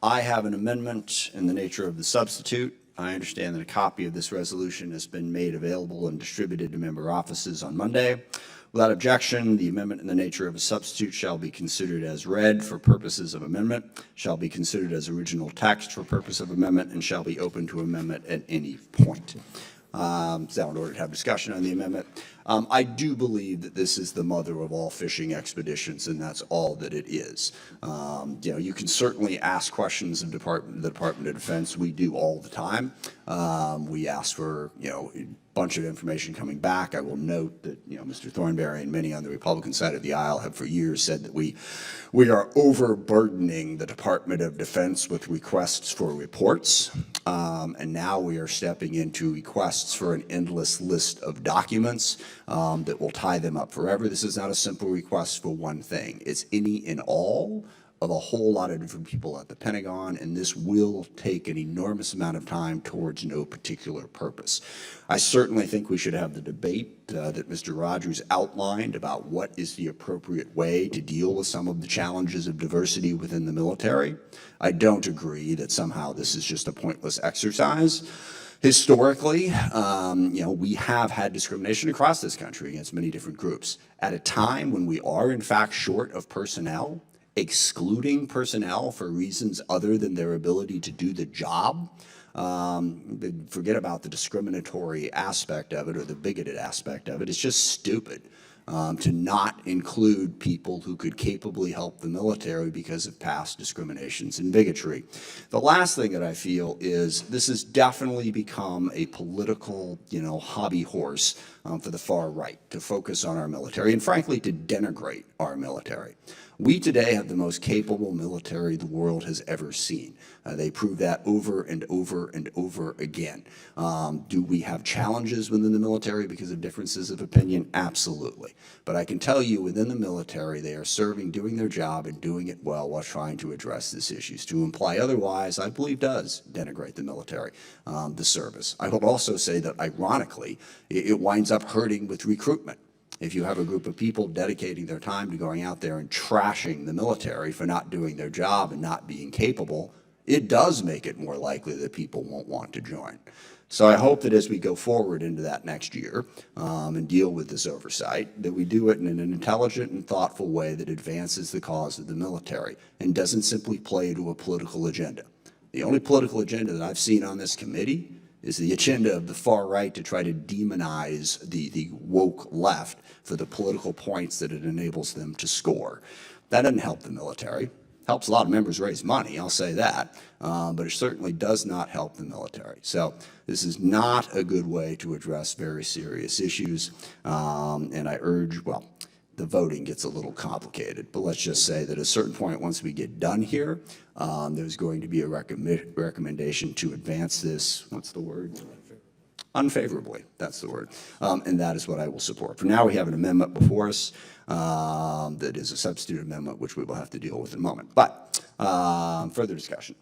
I have an amendment in the nature of the substitute. I understand that a copy of this resolution has been made available and distributed to member offices on Monday. Without objection, the amendment in the nature of a substitute shall be considered as read for purposes of amendment, shall be considered as original text for purpose of amendment, and shall be open to amendment at any point. Is that in order to have discussion on the amendment? I do believe that this is the mother of all fishing expeditions, and that's all that it is. You can certainly ask questions of the Department of Defense. We do all the time. We ask for, a bunch of information coming back. I will note that, Mr. Thornberry and many on the Republican side of the aisle have for years said that we are overburdening the Department of Defense with requests for reports. And now we are stepping into requests for an endless list of documents that will tie them up forever. This is not a simple request for one thing. It's any and all of a whole lot of different people at the Pentagon, and this will take an enormous amount of time towards no particular purpose. I certainly think we should have the debate that Mr. Rogers outlined about what is the appropriate way to deal with some of the challenges of diversity within the military. I don't agree that somehow this is just a pointless exercise. Historically, we have had discrimination across this country against many different groups. At a time when we are, in fact, short of personnel, excluding personnel for reasons other than their ability to do the job, forget about the discriminatory aspect of it or the bigoted aspect of it. It's just stupid to not include people who could capably help the military because of past discriminations and bigotry. The last thing that I feel is this has definitely become a political, hobby horse for the far right to focus on our military and, frankly, to denigrate our military. We today have the most capable military the world has ever seen. They prove that over and over and over again. Do we have challenges within the military because of differences of opinion? Absolutely. But I can tell you within the military, they are serving, doing their job, and doing it well while trying to address these issues. To imply otherwise, I believe, does denigrate the military, the service. I would also say that, ironically, it winds up hurting with recruitment. If you have a group of people dedicating their time to going out there and trashing the military for not doing their job and not being capable, it does make it more likely that people won't want to join. So I hope that as we go forward into that next year and deal with this oversight, that we do it in an intelligent and thoughtful way that advances the cause of the military and doesn't simply play to a political agenda. The only political agenda that I've seen on this committee is the agenda of the far right to try to demonize the woke left for the political points that it enables them to score. That doesn't help the military. Helps a lot of members raise money, I'll say that, but it certainly does not help the military. So this is not a good way to address very serious issues, and I urge, the voting gets a little complicated, but let's just say that at a certain point, once we get done here, there's going to be a recommendation to advance this, what's the word? Unfavorably, that's the word, and that is what I will support. For now, we have an amendment before us that is a substitute amendment, which we will have to deal with in a moment. But further discussion.